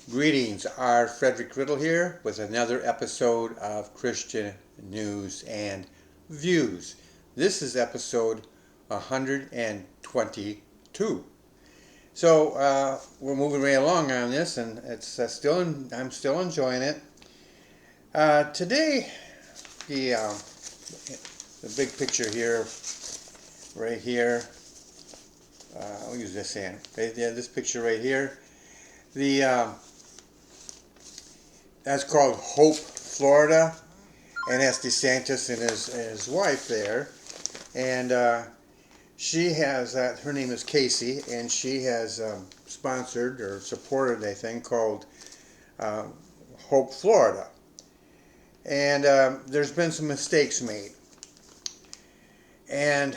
Greetings, R. Frederick Riddle here with another episode of Christian News and Views. This is episode 122. So we're moving right along on this, and I'm still enjoying it. Today, the big picture here, right here. I'll use this hand. This picture right here. That's called Hope, Florida, and that's DeSantis and his wife there. And she has, her name is Casey, and she has sponsored or supported a thing called Hope, Florida. And there's been some mistakes made. And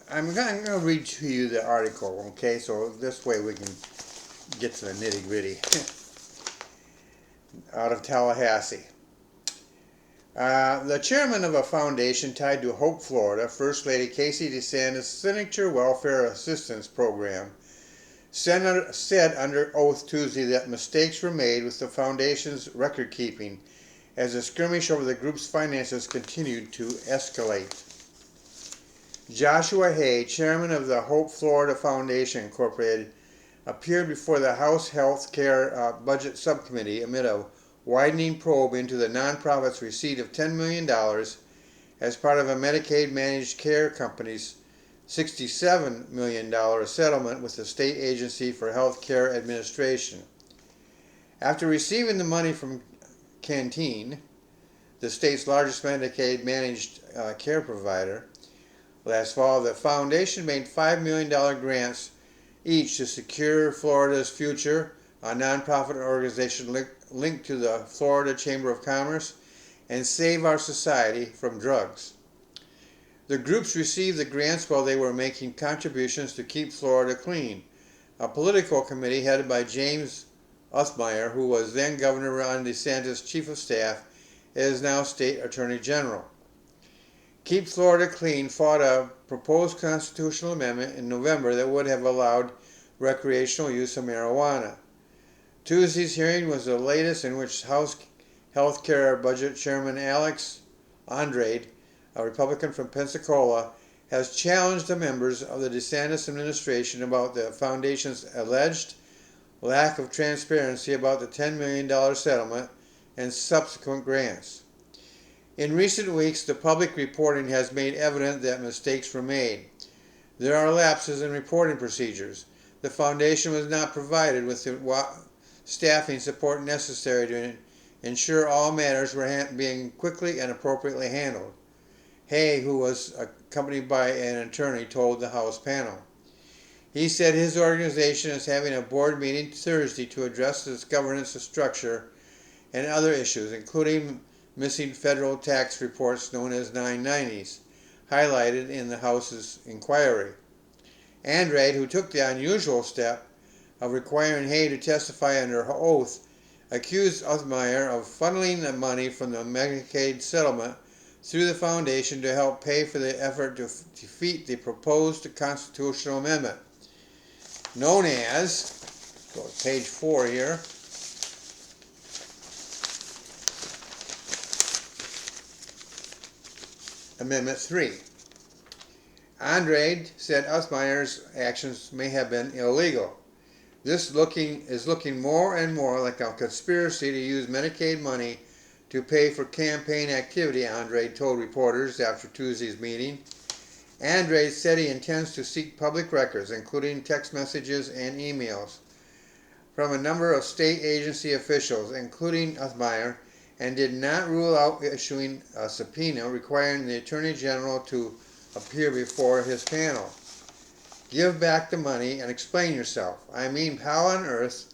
I'm going to read to you the article, okay? So this way we can get to the nitty-gritty. Out of Tallahassee. The chairman of a foundation tied to Hope, Florida, First Lady Casey DeSantis' Signature Welfare Assistance Program, said under oath Tuesday that mistakes were made with the foundation's record keeping as the skirmish over the group's finances continued to escalate. Joshua Hay, chairman of the Hope Florida Foundation Incorporated, appeared before the House Health Care Budget Subcommittee amid a widening probe into the nonprofit's receipt of $10 million as part of a Medicaid managed care company's $67 million settlement with the State Agency for Health Care Administration. After receiving the money from Canteen, the state's largest Medicaid managed care provider, last fall, the foundation made $5 million grants each to Secure Florida's Future, a nonprofit organization linked to the Florida Chamber of Commerce, and Save Our Society from Drugs. The groups received the grants while they were making contributions to Keep Florida Clean, a political committee headed by James Othmeyer, who was then Governor Ron DeSantis' chief of staff and is now state attorney general. Keep Florida Clean fought a proposed constitutional amendment in November that would have allowed recreational use of marijuana. Tuesday's hearing was the latest in which House Health Care Budget Chairman Alex Andrade, a Republican from Pensacola, has challenged the members of the DeSantis administration about the foundation's alleged lack of transparency about the $10 million settlement and subsequent grants. In recent weeks, the public reporting has made evident that mistakes were made. There are lapses in reporting procedures. The foundation was not provided with the staffing support necessary to ensure all matters were being quickly and appropriately handled. Hay, who was accompanied by an attorney, told the House panel. He said his organization is having a board meeting Thursday to address its governance structure and other issues, including missing federal tax reports known as 990s, highlighted in the House's inquiry. Andrade, who took the unusual step of requiring Hay to testify under oath, accused Othmeyer of funneling the money from the Medicaid settlement through the foundation to help pay for the effort to defeat the proposed constitutional amendment, known as, go to page 4 here, Amendment 3. Andrade said Othmeyer's actions may have been illegal. This is looking more and more like a conspiracy to use Medicaid money to pay for campaign activity, Andrade told reporters after Tuesday's meeting. Andrade said he intends to seek public records, including text messages and emails, from a number of state agency officials, including Othmeyer, and did not rule out issuing a subpoena requiring the Attorney General to appear before his panel. Give back the money and explain yourself. I mean, how on earth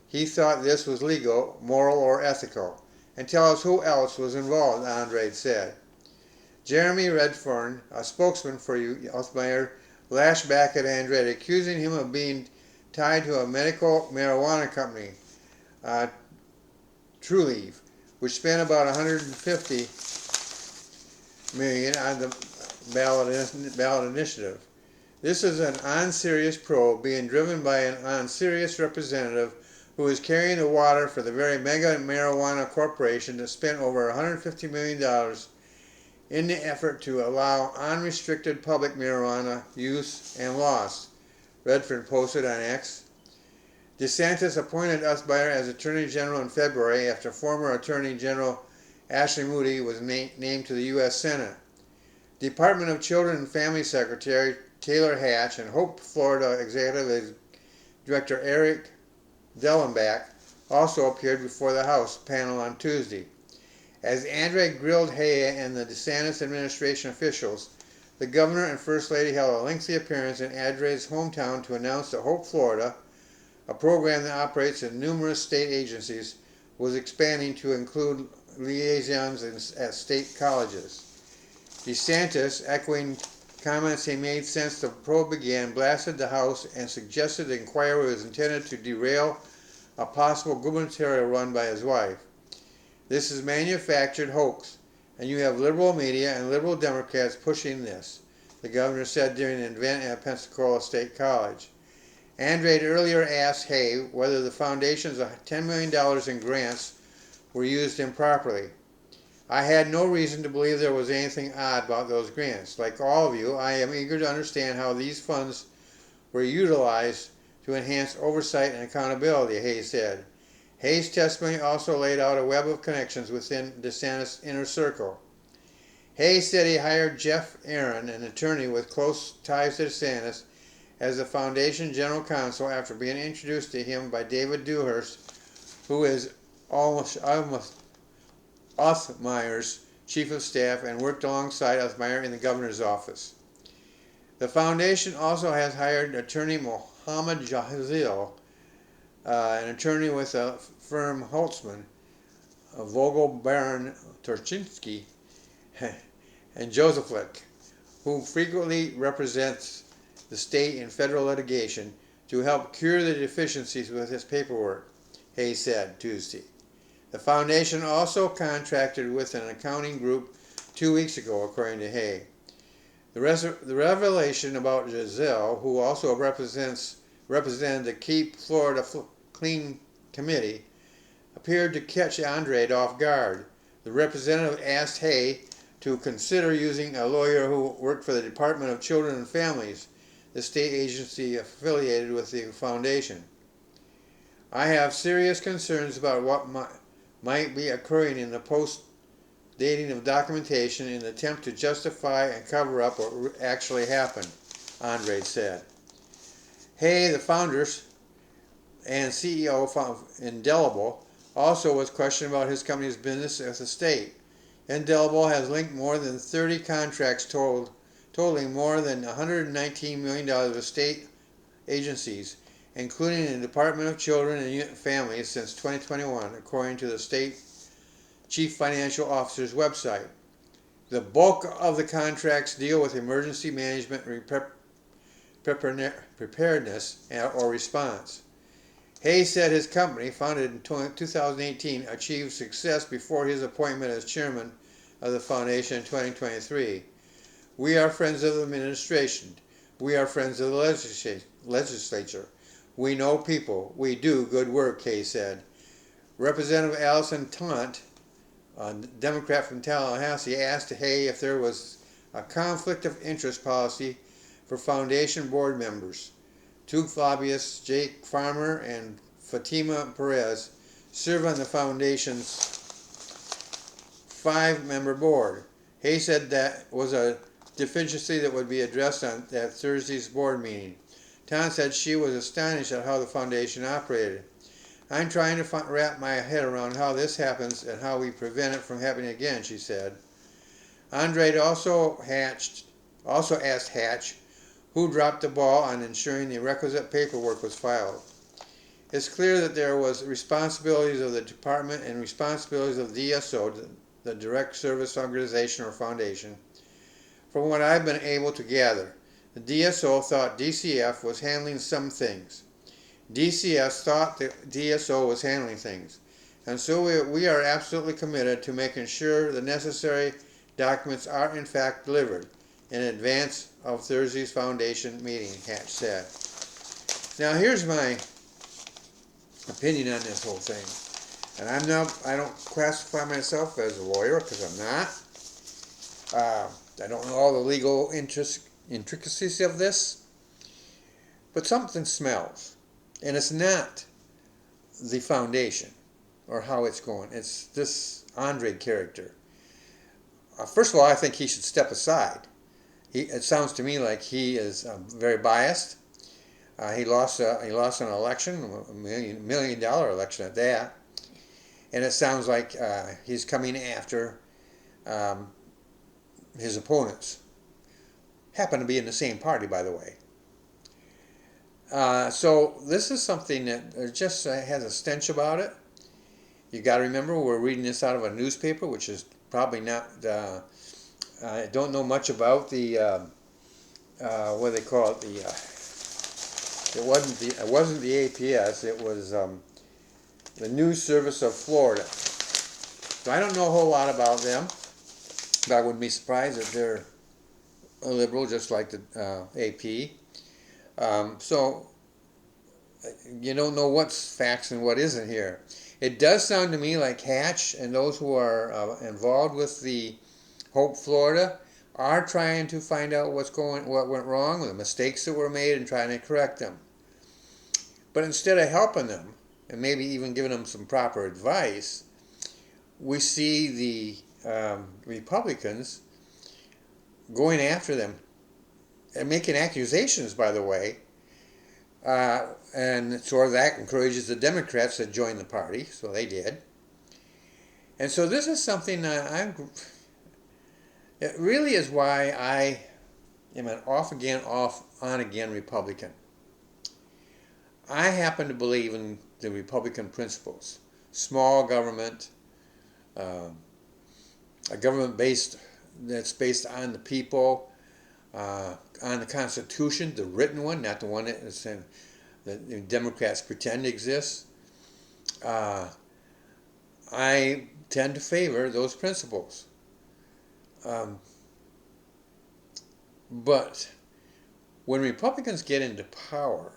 he thought this was legal, moral, or ethical? And tell us who else was involved, Andrade said. Jeremy Redfern, a spokesman for Othmeyer, lashed back at Andrade, accusing him of being tied to a medical marijuana company, Trulieve, which spent about $150 million on the ballot initiative. This is an unserious probe being driven by an unserious representative who is carrying the water for the very mega marijuana corporation that spent over $150 million in the effort to allow unrestricted public marijuana use and loss, Redford posted on X. DeSantis appointed Usbyer as Attorney General in February after former Attorney General Ashley Moody was named to the U.S. Senate. Department of Children and Family Secretary Taylor Hatch and Hope, Florida Executive Director Eric Dellenbach also appeared before the House panel on Tuesday. As Andre grilled Hay and the DeSantis administration officials, the governor and First Lady held a lengthy appearance in Andre's hometown to announce that Hope, Florida, a program that operates in numerous state agencies, was expanding to include liaisons at state colleges. DeSantis, echoing comments he made since the probe began, blasted the House and suggested the inquiry was intended to derail a possible gubernatorial run by his wife. This is manufactured hoax, and you have liberal media and liberal Democrats pushing this, the governor said during an event at Pensacola State College. Andrade earlier asked Hay whether the foundation's $10 million in grants were used improperly. I had no reason to believe there was anything odd about those grants. Like all of you, I am eager to understand how these funds were utilized to enhance oversight and accountability, Hay said. Hay's testimony also laid out a web of connections within DeSantis' inner circle. Hay said he hired Jeff Aaron, an attorney with close ties to DeSantis, as the foundation general counsel after being introduced to him by David Dewhurst, who is almost Othmeyer's chief of staff and worked alongside Othmeyer in the governor's office. The foundation also has hired attorney Mohammed Jahzil, an attorney with the firm Holtzman, Vogel Baron Torchinsky, and Joseflik, who frequently represents the state in federal litigation, to help cure the deficiencies with his paperwork, Hay said Tuesday. The foundation also contracted with an accounting group 2 weeks ago, according to Hay. The revelation about Giselle, who also represented the Keep Florida Clean Committee, appeared to catch Andrade off guard. The representative asked Hay to consider using a lawyer who worked for the Department of Children and Families, the state agency affiliated with the foundation. I have serious concerns about what might be occurring in the post-dating of documentation in an attempt to justify and cover up what actually happened, Andrade said. Hay, the founders and CEO of Indelible, also was questioned about his company's business with the state. Indelible has linked more than 30 contracts totaling more than $119 million with state agencies, including the Department of Children and Families since 2021, according to the state chief financial officer's website. The bulk of the contracts deal with emergency management preparedness or response. Hay said his company, founded in 2018, achieved success before his appointment as chairman of the foundation in 2023. We are friends of the administration. We are friends of the legislature. We know people. We do good work, Hay said. Representative Allison Taunt, a Democrat from Tallahassee, asked Hay if there was a conflict of interest policy for foundation board members. Two lobbyists, Jake Farmer and Fatima Perez, serve on the foundation's 5-member board. Hay said that was a deficiency that would be addressed on that Thursday's board meeting. Tom said she was astonished at how the foundation operated. I'm trying to wrap my head around how this happens and how we prevent it from happening again, she said. Andrade also asked Hatch who dropped the ball on ensuring the requisite paperwork was filed. It's clear that there was responsibilities of the department and responsibilities of DSO, the Direct Service Organization or Foundation, from what I've been able to gather. The DSO thought DCF was handling some things. DCS thought the DSO was handling things. And so we are absolutely committed to making sure the necessary documents are in fact delivered in advance of Thursday's foundation meeting, Hatch said. Now here's my opinion on this whole thing. And I don't classify myself as a lawyer because I'm not. I don't know all the legal intricacies of this, but something smells. And it's not the foundation or how it's going. It's this Andre character. First of all, I think he should step aside. It sounds to me like he is very biased. He lost an election, $1 million election at that, and it sounds like he's coming after um, his opponents. Happen to be in the same party, by the way. So this is something that just has a stench about it. You got to remember we're reading this out of a newspaper, which is probably not. I don't know much about the what do they call it. It wasn't the APS. It was the News Service of Florida. So I don't know a whole lot about them, but I wouldn't be surprised if they're a liberal, just like the AP. So you don't know what's facts and what isn't here. It does sound to me like Hatch and those who are involved with the Hope Florida are trying to find out what went wrong, the mistakes that were made, and trying to correct them. But instead of helping them and maybe even giving them some proper advice, we see the Republicans going after them and making accusations, by the way, and sort of that encourages the Democrats to join the party, so they did. And so this is something it really is why I am an off-again, on-again Republican. I happen to believe in the Republican principles. Small government, a government that's based on the people, on the Constitution, the written one, not the one that the Democrats pretend exists. I tend to favor those principles. But when Republicans get into power,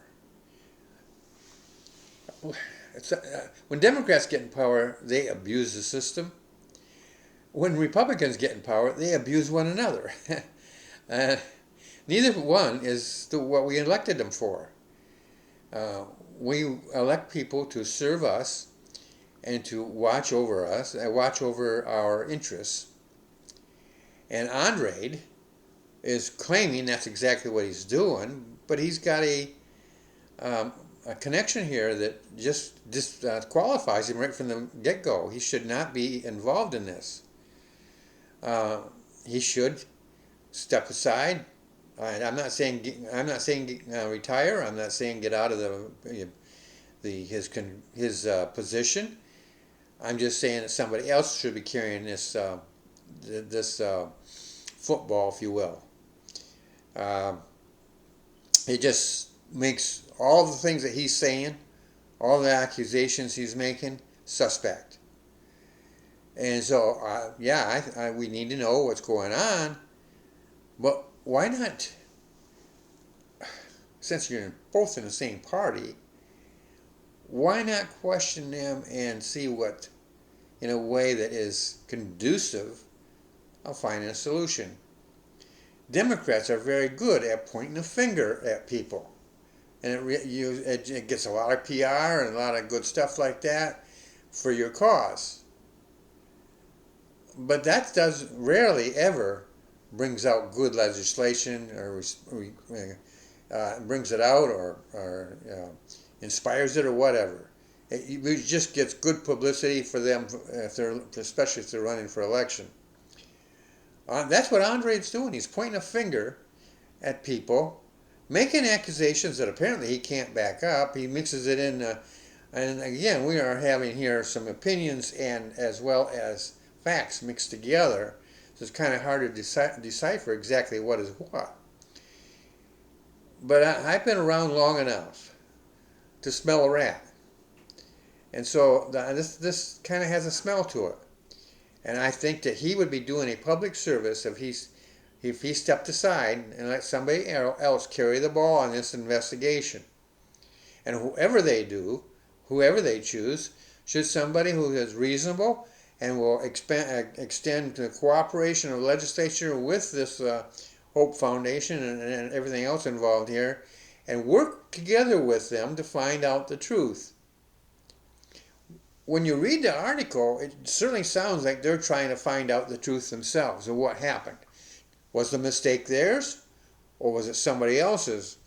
when Democrats get in power, they abuse the system. When Republicans get in power, they abuse one another. Neither one is what we elected them for. We elect people to serve us and to watch over us, watch over our interests. And Andre is claiming that's exactly what he's doing, but he's got a connection here that just disqualifies him right from the get-go. He should not be involved in this. He should step aside. I'm not saying retire. I'm not saying get out of his position. I'm just saying that somebody else should be carrying this football, if you will. It just makes all the things that he's saying, all the accusations he's making, suspect. And so, we need to know what's going on. But why not, since you're both in the same party, why not question them and see what, in a way that is conducive, of finding a solution? Democrats are very good at pointing the finger at people. And it gets a lot of PR and a lot of good stuff like that for your cause. But that rarely ever brings out good legislation or brings it out or inspires it or whatever. It just gets good publicity for them, especially if they're running for election. That's what Andre's doing. He's pointing a finger at people, making accusations that apparently he can't back up. He mixes it in, and again, we are having here some opinions and as well as facts mixed together. So it's kind of hard to decipher exactly what is what. But I've been around long enough to smell a rat. And so this kind of has a smell to it. And I think that he would be doing a public service if he stepped aside and let somebody else carry the ball on this investigation. And whoever they do whoever they choose, should somebody who is reasonable and will extend the cooperation of the legislature with this Hope Foundation and everything else involved here, and work together with them to find out the truth. When you read the article, it certainly sounds like they're trying to find out the truth themselves of what happened. Was the mistake theirs, or was it somebody else's?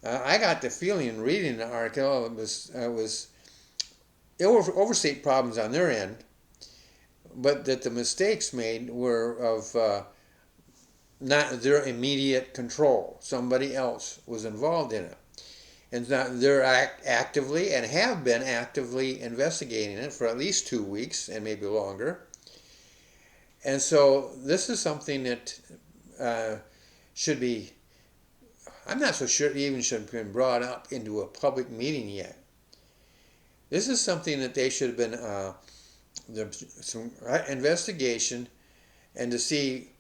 I got the feeling in reading the article it was oversight problems on their end, but that the mistakes made were of not their immediate control. Somebody else was involved in it. And they're actively and have been actively investigating it for at least 2 weeks and maybe longer. And so this is something that should be, I'm not so sure it even should have been brought up into a public meeting yet. This is something that they should have been, some investigation, and to see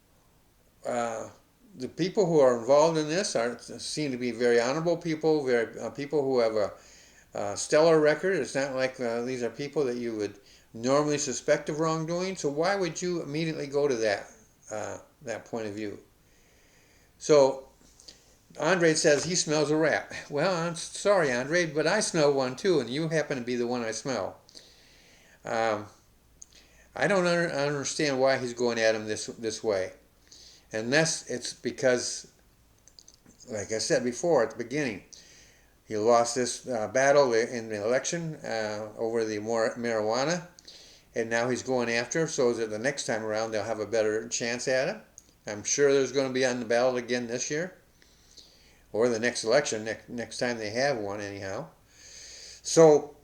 the people who are involved in this seem to be very honorable people, very people who have a stellar record. It's not like these are people that you would normally suspect of wrongdoing. So why would you immediately go to that point of view? So Andre says he smells a rat. Well, I'm sorry, Andre, but I smell one too, and you happen to be the one I smell. I don't understand why he's going at him this way. Unless it's because, like I said before at the beginning, he lost this battle in the election over the marijuana, and now he's going after, so that the next time around they'll have a better chance at it. I'm sure there's going to be on the ballot again this year, or the next election, next time they have one anyhow. So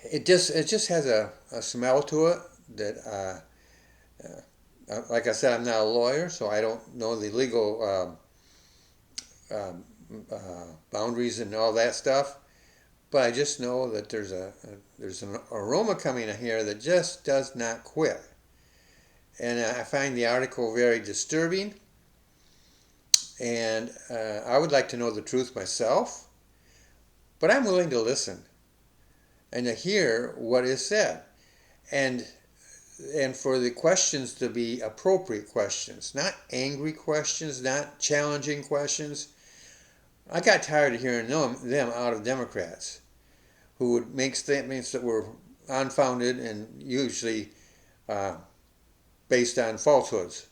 it just has a smell to it that, like I said, I'm not a lawyer, so I don't know the legal boundaries and all that stuff. But I just know that there's an aroma coming in here that just does not quit. And I find the article very disturbing. And I would like to know the truth myself. But I'm willing to listen and to hear what is said. And for the questions to be appropriate questions, not angry questions, not challenging questions. I got tired of hearing them out of Democrats who would make statements that were unfounded and usually based on falsehoods.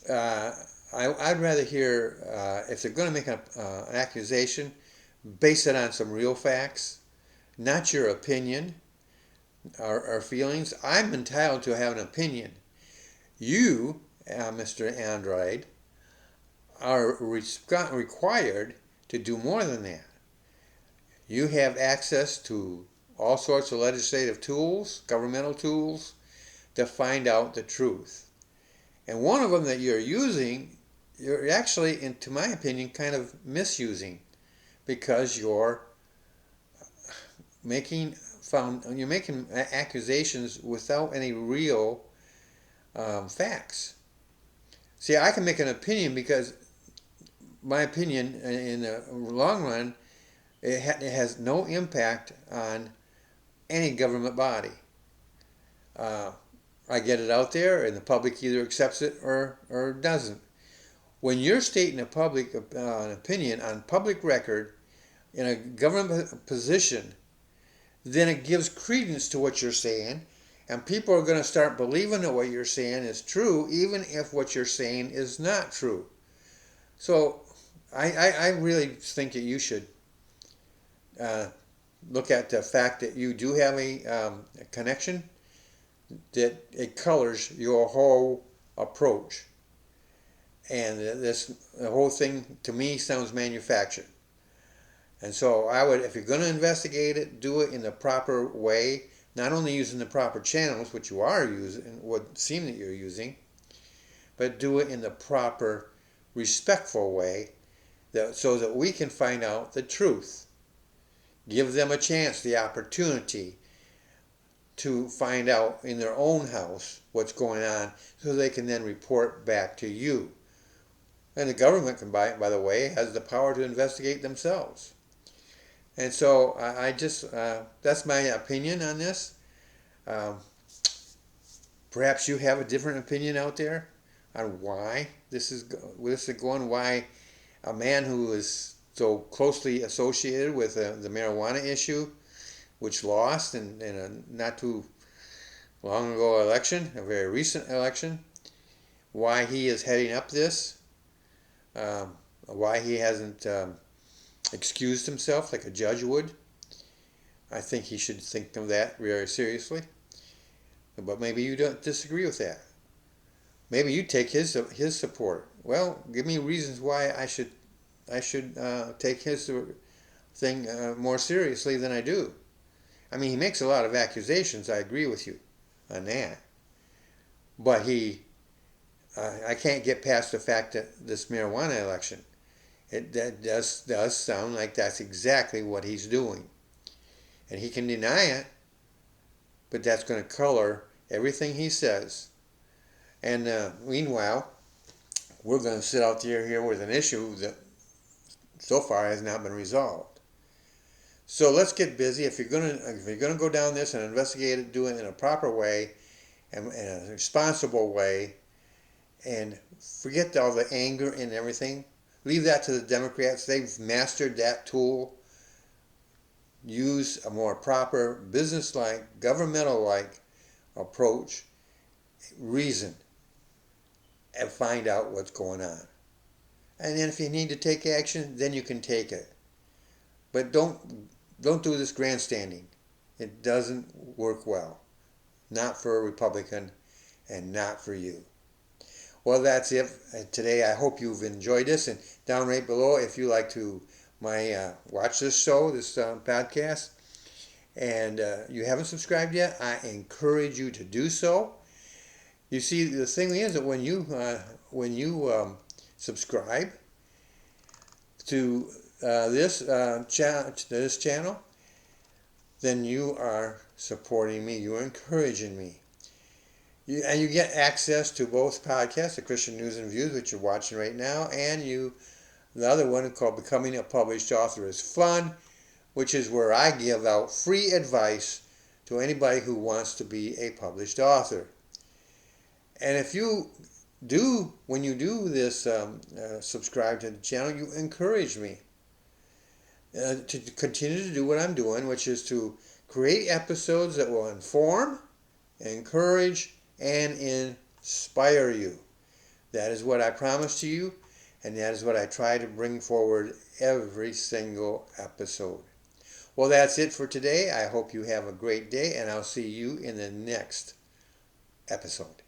I'd rather hear, if they're going to make an accusation, base it on some real facts, not your opinion. Our feelings. I'm entitled to have an opinion. You, Mr. Android, are required to do more than that. You have access to all sorts of legislative tools, governmental tools, to find out the truth. And one of them that you're using, you're actually, to my opinion, kind of misusing, because you're making accusations without any real facts. See, I can make an opinion because my opinion, in the long run, it has no impact on any government body. I get it out there, and the public either accepts it or doesn't. When you're stating a public an opinion on public record in a government position, then it gives credence to what you're saying, and people are going to start believing that what you're saying is true, even if what you're saying is not true. So I really think that you should look at the fact that you do have a connection, that it colors your whole approach. And the whole thing, to me, sounds manufactured. And so I would, if you're going to investigate it, do it in the proper way, not only using the proper channels, which you are using, would seem that you're using, but do it in the proper, respectful way, so that we can find out the truth. Give them a chance, the opportunity to find out in their own house what's going on, so they can then report back to you. And the government, by the way, has the power to investigate themselves. And so I just, that's my opinion on this. Um, Perhaps you have a different opinion out there on why this is going, why a man who is so closely associated with the marijuana issue, which lost in a not too long ago election, a very recent election, why he is heading up this, why he hasn't excused himself like a judge would. I think he should think of that very seriously. But maybe you don't disagree with that. Maybe you take his support. Well, give me reasons why I should take his thing more seriously than I do. I mean, he makes a lot of accusations. I agree with you on that. But I can't get past the fact that this marijuana election, that does sound like that's exactly what he's doing, and he can deny it, but that's going to color everything he says. And meanwhile, we're going to sit out there here with an issue that so far has not been resolved. So let's get busy. If you're gonna go down this and investigate it, do it in a proper way and in a responsible way, and forget all the anger and everything. Leave that to the Democrats. They've mastered that tool. Use a more proper, business-like, governmental-like approach. Reason and find out what's going on. And then if you need to take action, then you can take it. But don't do this grandstanding. It doesn't work well. Not for a Republican and not for you. Well, that's it today. I hope you've enjoyed this. And down right below, if you like to watch this show, this podcast, and you haven't subscribed yet, I encourage you to do so. You see, the thing is that when you subscribe to this channel, then you are supporting me. You are encouraging me. And you get access to both podcasts, the Christian News and Views, which you're watching right now, and the other one called Becoming a Published Author is Fun, which is where I give out free advice to anybody who wants to be a published author. And if you do, when you do this, subscribe to the channel, you encourage me to continue to do what I'm doing, which is to create episodes that will inform, encourage, and inspire you. That is what I promise to you, and that is what I try to bring forward every single episode. Well, that's it for today. I hope you have a great day, and I'll see you in the next episode.